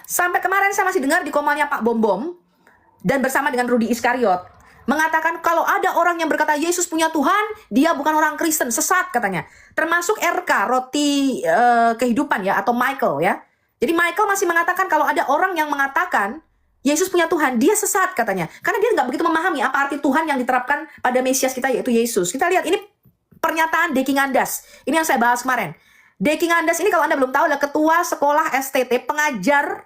Sampai kemarin saya masih dengar di komalnya Pak Bom Bom dan bersama dengan Rudy Iskariot mengatakan kalau ada orang yang berkata Yesus punya Tuhan, dia bukan orang Kristen, sesat katanya. Termasuk RK, Roti Kehidupan ya, atau Michael ya. Jadi Michael masih mengatakan kalau ada orang yang mengatakan Yesus punya Tuhan, dia sesat katanya. Karena dia nggak begitu memahami apa arti Tuhan yang diterapkan pada Mesias kita yaitu Yesus. Kita lihat ini pernyataan Deki Ngandas. Ini yang saya bahas kemarin. Deki Ngandas ini kalau Anda belum tahu adalah ketua sekolah STT, pengajar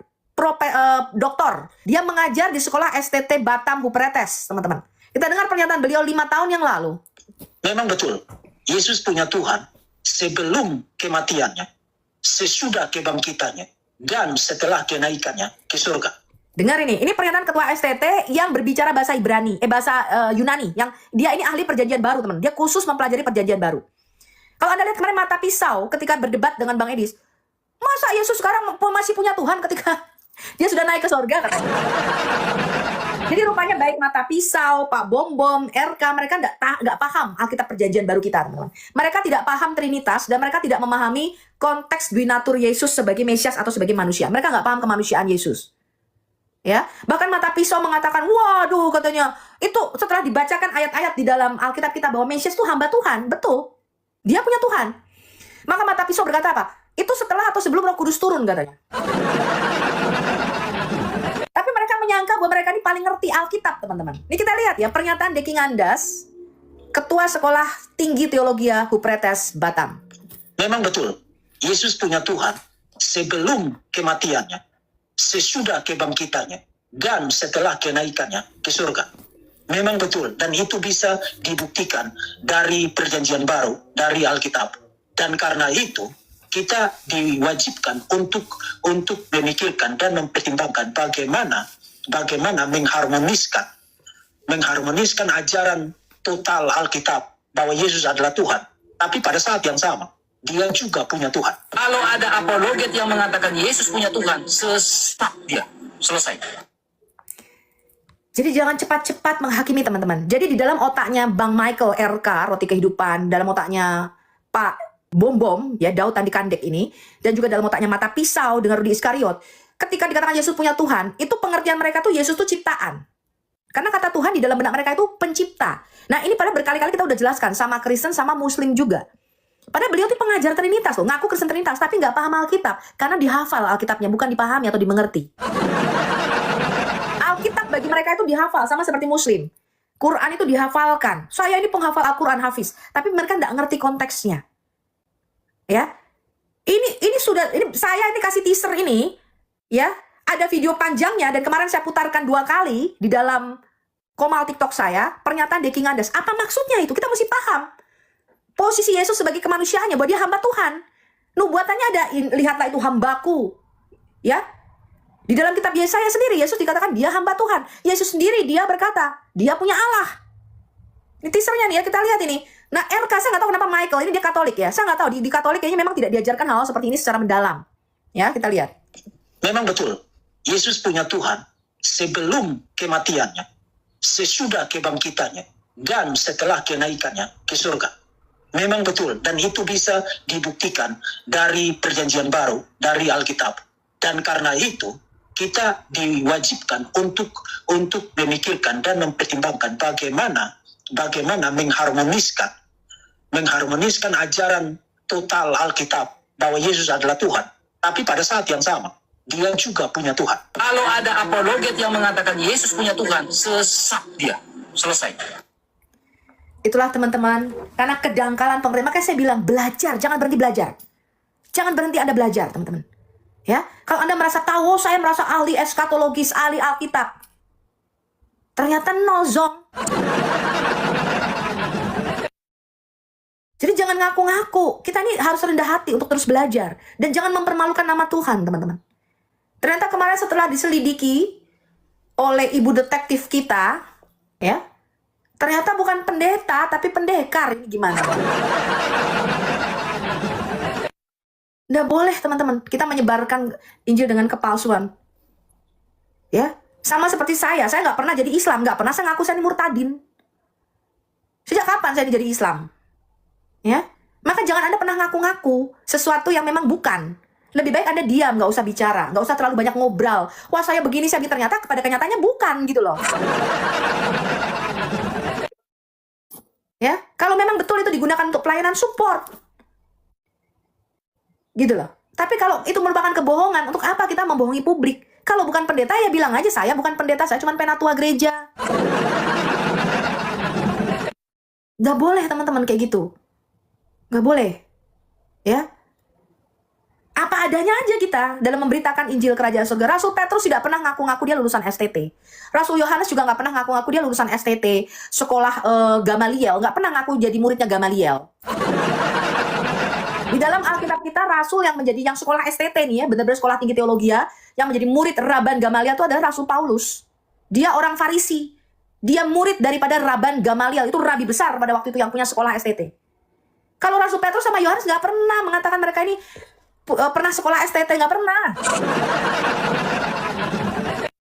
doktor. Dia mengajar di sekolah STT Batam Hupretes, teman-teman. Kita dengar pernyataan beliau 5 tahun yang lalu. Memang betul, Yesus punya Tuhan sebelum kematiannya, sesudah kebangkitannya, dan setelah kenaikannya ke surga. Dengar ini pernyataan ketua STT yang berbicara bahasa Ibrani, bahasa Yunani, yang dia ini ahli perjanjian baru, teman. Dia khusus mempelajari perjanjian baru. Kalau Anda lihat kemarin mata pisau ketika berdebat dengan Bang Edis, masa Yesus sekarang masih punya Tuhan ketika dia sudah naik ke surga katanya. Jadi rupanya baik mata pisau, Pak Bom Bom, RK, mereka nggak paham Alkitab perjanjian baru kita, teman-teman. Mereka tidak paham Trinitas dan mereka tidak memahami konteks duinatur Yesus sebagai Mesias atau sebagai manusia. Mereka nggak paham kemanusiaan Yesus. Ya, bahkan mata pisau mengatakan, waduh katanya, itu setelah dibacakan ayat-ayat di dalam Alkitab kita bahwa Mesias itu hamba Tuhan, betul. Dia punya Tuhan. Maka mata pisau berkata apa? Itu setelah atau sebelum Roh Kudus turun katanya. Tapi mereka menyangka bahwa mereka ini paling ngerti Alkitab, teman-teman. Ini kita lihat ya, pernyataan Deki Ngandas, Ketua Sekolah Tinggi Teologia Hupretes Batam. Memang betul, Yesus punya Tuhan sebelum kematiannya, sesudah kebangkitannya, dan setelah kenaikannya ke surga. Memang betul, dan itu bisa dibuktikan dari perjanjian baru, dari Alkitab. Dan karena itu, kita diwajibkan untuk memikirkan dan mempertimbangkan bagaimana mengharmoniskan ajaran total Alkitab bahwa Yesus adalah Tuhan. Tapi pada saat yang sama, dia juga punya Tuhan. Kalau ada apologet yang mengatakan Yesus punya Tuhan, sesat dia. Selesai. Jadi jangan cepat-cepat menghakimi, teman-teman. Jadi di dalam otaknya Bang Michael RK, Roti Kehidupan, dalam otaknya Pak Bom Bom, ya Daud Tandi Kandek ini, dan juga dalam otaknya mata pisau dengan Rudy Iskariot, ketika dikatakan Yesus punya Tuhan, itu pengertian mereka tuh Yesus tuh ciptaan. Karena kata Tuhan di dalam benak mereka itu pencipta. Nah ini pada berkali-kali kita udah jelaskan, sama Kristen, sama Muslim juga. Padahal beliau tuh pengajar Trinitas loh, ngaku Kristen Trinitas, tapi nggak paham Alkitab. Karena dihafal Alkitabnya, bukan dipahami atau dimengerti. Alkitab bagi mereka itu dihafal, sama seperti Muslim. Quran itu dihafalkan. Saya ini penghafal Al-Quran Hafiz, tapi mereka nggak ngerti konteksnya. Ya, ini saya ini kasih teaser ini, ya, ada video panjangnya dan kemarin saya putarkan 2 kali di dalam komal TikTok saya, pernyataan Deki Ngandas. Apa maksudnya itu? Kita mesti paham posisi Yesus sebagai kemanusiaannya, bahwa dia hamba Tuhan. Nubuatannya ada, lihatlah itu hambaku, ya. Di dalam kitab Yesaya sendiri Yesus dikatakan dia hamba Tuhan. Yesus sendiri dia berkata dia punya Allah. Ini teasernya nih ya, kita lihat ini. Nah RK saya nggak tahu kenapa Michael, ini dia Katolik ya. Saya nggak tahu di Katolik kayaknya memang tidak diajarkan hal seperti ini secara mendalam. Ya kita lihat. Memang betul, Yesus punya Tuhan sebelum kematiannya, sesudah kebangkitannya, dan setelah kenaikannya ke surga. Memang betul, dan itu bisa dibuktikan dari perjanjian baru, dari Alkitab. Dan karena itu, kita diwajibkan untuk memikirkan dan mempertimbangkan bagaimana mengharmoniskan ajaran total Alkitab bahwa Yesus adalah Tuhan. Tapi pada saat yang sama, dia juga punya Tuhan. Kalau ada apologet yang mengatakan Yesus punya Tuhan, sesat dia. Selesai. Itulah teman-teman, karena kedangkalan pemerintah, makanya saya bilang belajar, jangan berhenti belajar. Jangan berhenti Anda belajar, teman-teman. Ya, kalau Anda merasa tahu, saya merasa ahli eskatologis, ahli Alkitab. Ternyata nozong. Jadi jangan ngaku-ngaku. Kita ini harus rendah hati untuk terus belajar. Dan jangan mempermalukan nama Tuhan, teman-teman. Ternyata kemarin setelah diselidiki oleh ibu detektif kita, ya, ternyata bukan pendeta, tapi pendekar. Ini gimana? Nggak boleh, teman-teman. Kita menyebarkan Injil dengan kepalsuan. Ya, sama seperti saya nggak pernah jadi Islam. Nggak pernah saya ngaku saya ini murtadin. Sejak kapan saya jadi Islam? Ya, maka jangan Anda pernah ngaku-ngaku sesuatu yang memang bukan. Lebih baik Anda diam, nggak usah bicara, nggak usah terlalu banyak ngobrol. Wah saya begini, ternyata pada kenyataannya bukan gitu loh. Ya, kalau memang betul itu digunakan untuk pelayanan support, gitu loh. Tapi kalau itu merupakan kebohongan, untuk apa kita membohongi publik? Kalau bukan pendeta ya bilang aja saya bukan pendeta, saya cuma penatua gereja. Gak boleh teman-teman kayak gitu. Gak boleh. Ya. Apa adanya aja kita dalam memberitakan Injil Kerajaan Surga. Rasul Petrus tidak pernah ngaku-ngaku dia lulusan STT. Rasul Yohanes juga nggak pernah ngaku-ngaku dia lulusan STT, sekolah Gamaliel. Nggak pernah ngaku jadi muridnya Gamaliel. Di dalam Alkitab kita, Rasul yang menjadi yang sekolah STT nih ya, benar-benar sekolah tinggi teologi ya, yang menjadi murid Raban Gamaliel itu adalah Rasul Paulus. Dia orang Farisi. Dia murid daripada Raban Gamaliel. Itu rabi besar pada waktu itu yang punya sekolah STT. Kalau Rasul Petrus sama Yohanes nggak pernah mengatakan mereka ini pernah sekolah STT, nggak pernah.